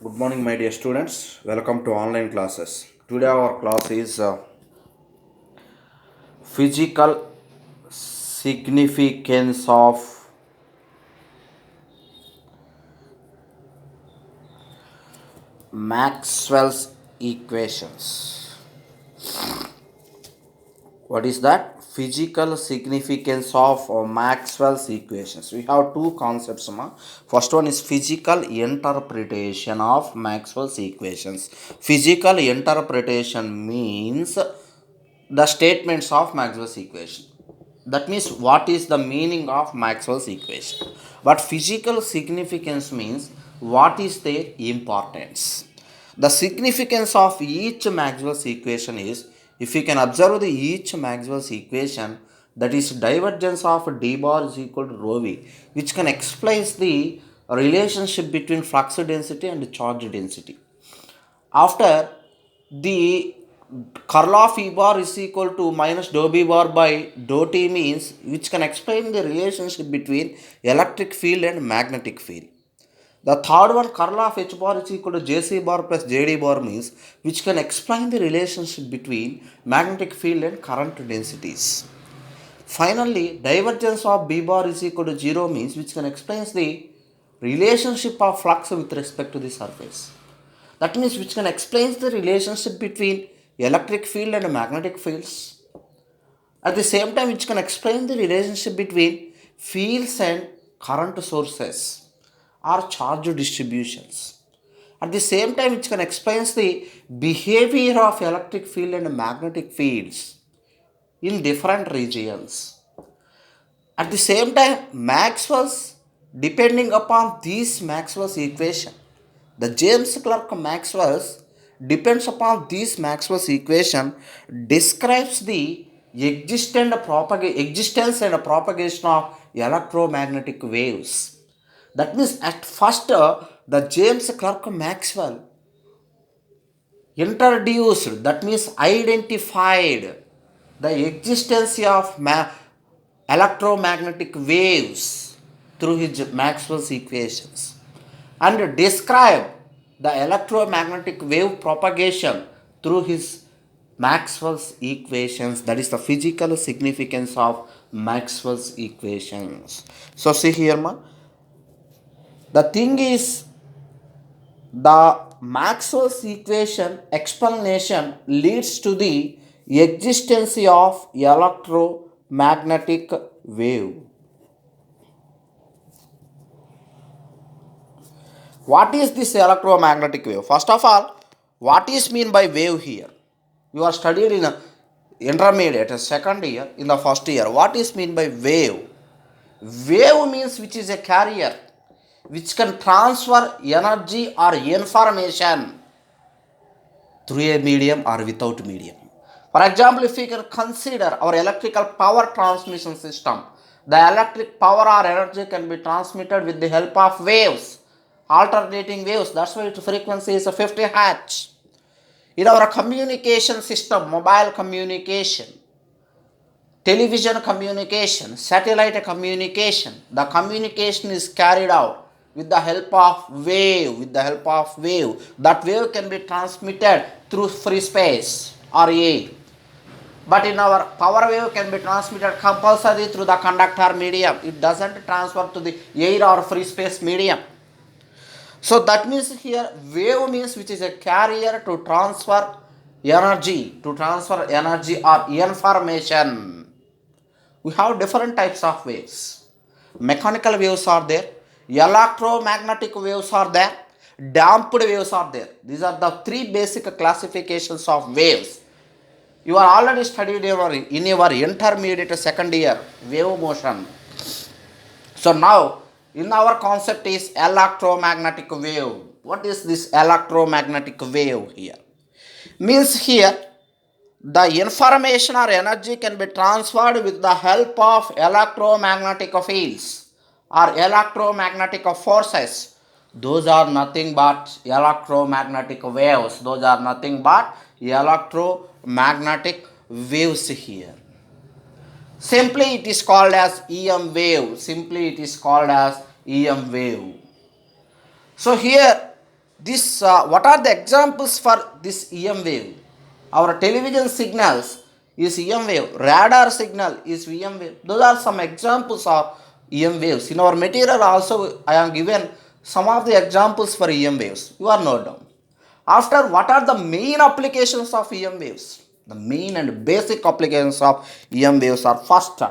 Good morning, my dear students. Welcome to online classes. Today, our class is physical significance of Maxwell's equations. What is that? Physical significance of Maxwell's equations. We have two concepts. First one is physical interpretation of Maxwell's equations. Physical interpretation means the statements of Maxwell's equation. That means what is the meaning of Maxwell's equation. But physical significance means what is their importance. The significance of each Maxwell's equation is, if you can observe each Maxwell's equation, that is divergence of d bar is equal to rho v, which can explain the relationship between flux density and charge density. After the curl of E bar is equal to minus dou B bar by dou T means, which can explain the relationship between electric field and magnetic field. The third one, curl of H bar is equal to JC bar plus JD bar means, which can explain the relationship between magnetic field and current densities. Finally, divergence of B bar is equal to 0 means, which can explain the relationship of flux with respect to the surface. That means which can explain the relationship between electric field and magnetic fields. At the same time, which can explain the relationship between fields and current sources or charge distributions. At the same time, which can explain the behavior of electric field and magnetic fields in different regions. At the same time, Maxwell's, depending upon these Maxwell's equation, the James Clerk Maxwell's depends upon this Maxwell's equation, describes the existence and propagation of electromagnetic waves. That means at first the James Clerk Maxwell introduced, that means identified the existence of electromagnetic waves through his Maxwell's equations and describe the electromagnetic wave propagation through his Maxwell's equations. That is the physical significance of Maxwell's equations. So see here, the thing is, the Maxwell's equation explanation leads to the existence of electromagnetic wave. What is this electromagnetic wave? First of all, what is mean by wave here? You are studied in a intermediate, second year, in the first year. What is mean by wave? Wave means which is a carrier which can transfer energy or information through a medium or without medium. For example, if we can consider our electrical power transmission system, the electric power or energy can be transmitted with the help of waves, alternating waves. That's why its frequency is 50 Hz. In our communication system, mobile communication, television communication, satellite communication, the communication is carried out with the help of wave. That wave can be transmitted through free space or air. But in our power wave can be transmitted compulsory through the conductor medium. It doesn't transfer to the air or free space medium. So that means here wave means which is a carrier to transfer energy or information. We have different types of waves. Mechanical waves are there, electromagnetic waves are there, damped waves are there. These are the three basic classifications of waves. You are already studied in your intermediate second year wave motion. So now in our concept is electromagnetic wave. What is this electromagnetic wave here? Means here the information or energy can be transferred with the help of electromagnetic fields or electromagnetic forces. Those are nothing but electromagnetic waves. Those are nothing but electromagnetic waves here. Simply it is called as EM wave. So here This what are the examples for this EM wave? Our television signals is EM wave, radar signal is EM wave. Those are some examples of EM waves. In our material also I am given some of the examples for EM waves. You are note down. After, what are the main applications of EM waves? The main and basic applications of EM waves are: first,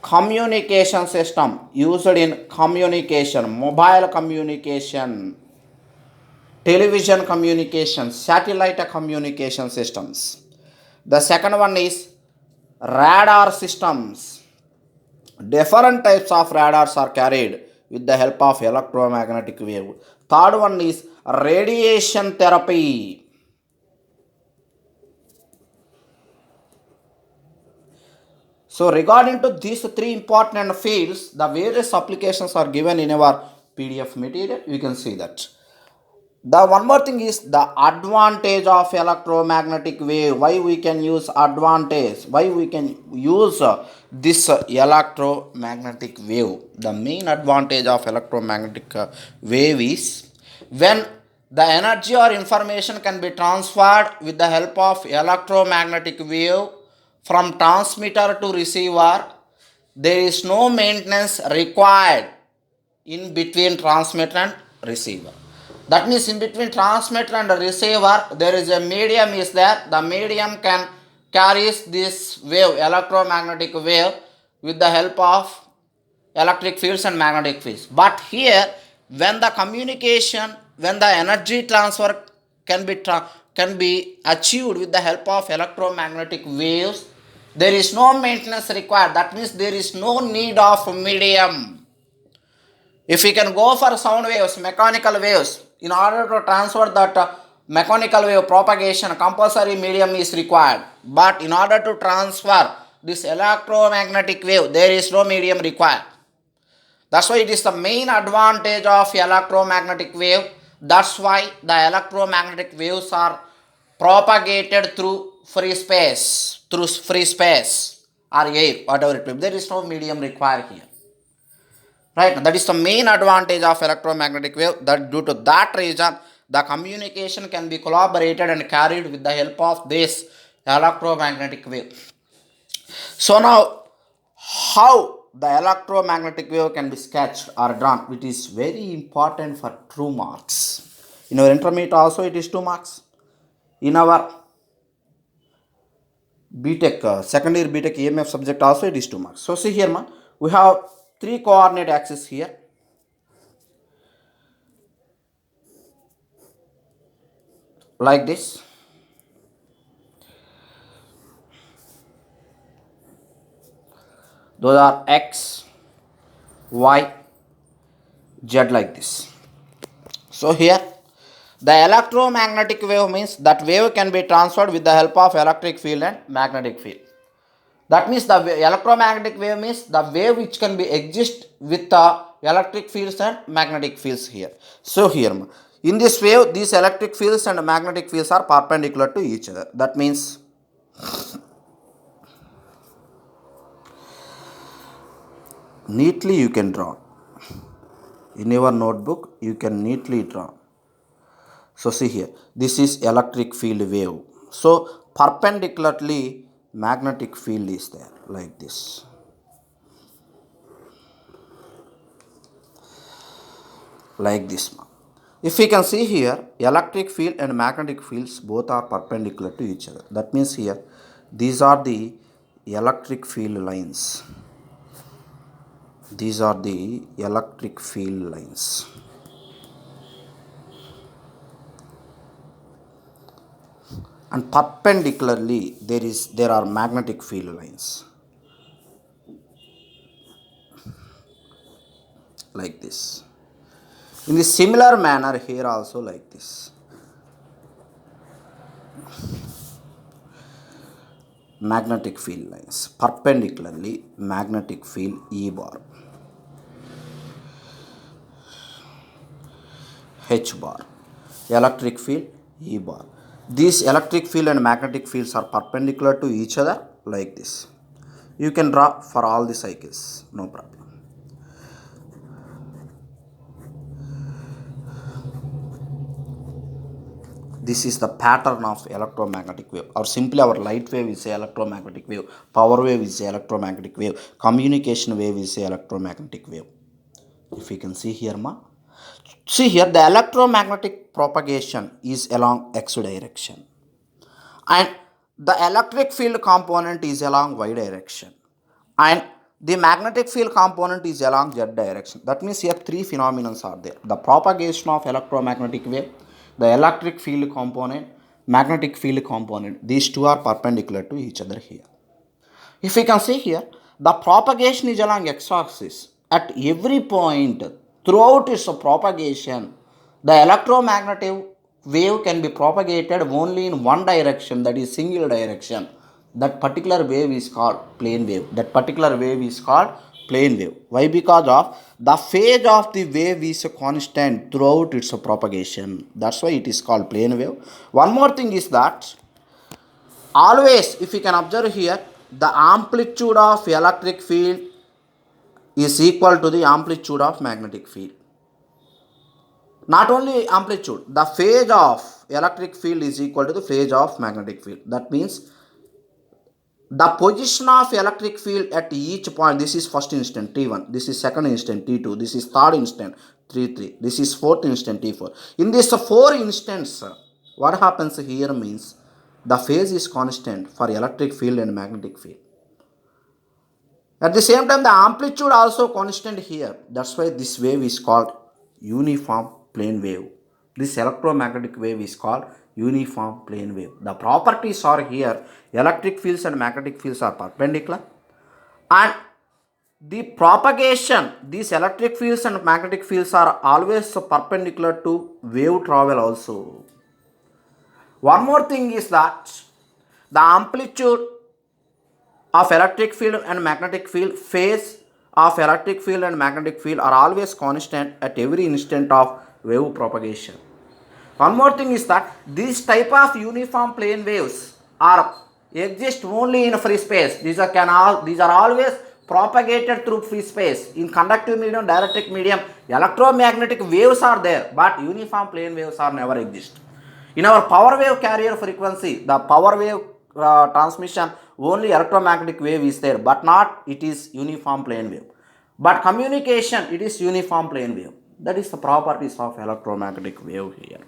communication system used in communication, mobile communication, television communication, satellite communication systems. The second one is radar systems. Different types of radars are carried with the help of electromagnetic wave. Third one is radiation therapy. So regarding to these three important fields, the various applications are given in our PDF material. You can see that. The one more thing is the advantage of electromagnetic wave. Why we can use advantage? Why we can use this electromagnetic wave? The main advantage of electromagnetic wave is when the energy or information can be transferred with the help of electromagnetic wave from transmitter to receiver. There is no maintenance required in between transmitter and receiver. That means in between transmitter and receiver there is a medium is there. The medium can carries this wave, electromagnetic wave, with the help of electric fields and magnetic fields. But here, when the communication, when the energy transfer can be achieved with the help of electromagnetic waves, there is no maintenance required. That means there is no need of medium. If we can go for sound waves, mechanical waves, in order to transfer that mechanical wave propagation, compulsory medium is required. But in order to transfer this electromagnetic wave, there is no medium required. That's why it is the main advantage of electromagnetic wave. That's why the electromagnetic waves are propagated through free space, or air, whatever it may be. There is no medium required here. Right, that is the main advantage of electromagnetic wave. That due to that reason, the communication can be collaborated and carried with the help of this electromagnetic wave. So now, how the electromagnetic wave can be sketched or drawn, which is very important for 2 marks. In our intermediate also it is 2 marks. In our BTech, second year BTech EMF subject also it is 2 marks. So see here, man, we have 3 coordinate axes here. Like this. Those are X, Y, Z, like this. So here, the electromagnetic wave means that wave can be transferred with the help of electric field and magnetic field. That means the electromagnetic wave means the wave which can be exist with the electric fields and magnetic fields here. So here, in this wave, these electric fields and magnetic fields are perpendicular to each other. That means neatly you can draw. In your notebook, you can neatly draw. So see here, this is electric field wave. So perpendicularly magnetic field is there, like this. Like this. If we can see here, electric field and magnetic fields both are perpendicular to each other. That means here, these are the electric field lines. These are the electric field lines. And perpendicularly there are magnetic field lines, like this. In the similar manner here also, like this. Magnetic field lines, perpendicularly magnetic field E bar, H bar, electric field E bar. These electric field and magnetic fields are perpendicular to each other, like this. You can draw for all the cycles, no problem. This is the pattern of electromagnetic wave, or simply our light wave is a electromagnetic wave, power wave is a electromagnetic wave, communication wave is a electromagnetic wave. If you can see here, see here, the electromagnetic propagation is along x direction, and the electric field component is along y direction, and the magnetic field component is along z direction. That means here three phenomena are there: the propagation of electromagnetic wave, the electric field component, magnetic field component. These two are perpendicular to each other here. If we can see here, the propagation is along x-axis. At every point throughout its propagation, the electromagnetic wave can be propagated only in one direction, that is single direction. That particular wave is called plane wave. That particular wave is called plane wave. Why? Because of the phase of the wave is constant throughout its propagation. That's why it is called plane wave. One more thing is that always, if you can observe here, the amplitude of electric field is equal to the amplitude of magnetic field. Not only amplitude, the phase of electric field is equal to the phase of magnetic field. That means the position of electric field at each point, this is first instant T1, this is second instant T2, this is third instant T3, this is fourth instant T4. In this four instants, what happens here means the phase is constant for electric field and magnetic field. At the same time, the amplitude also constant here. That's why this wave is called uniform plane wave. This electromagnetic wave is called uniform plane wave. The properties are here: electric fields and magnetic fields are perpendicular, and the propagation, these electric fields and magnetic fields are always perpendicular to wave travel also. One more thing is that the amplitude of electric field and magnetic field, phase of electric field and magnetic field are always constant at every instant of wave propagation. One more thing is that these type of uniform plane waves are exist only in free space. These are always propagated through free space. In conductive medium, dielectric medium, electromagnetic waves are there, but uniform plane waves are never exist. In our power wave carrier frequency, the power wave transmission, only electromagnetic wave is there, but not it is uniform plane wave. But communication, it is uniform plane wave. That is the properties of electromagnetic wave here.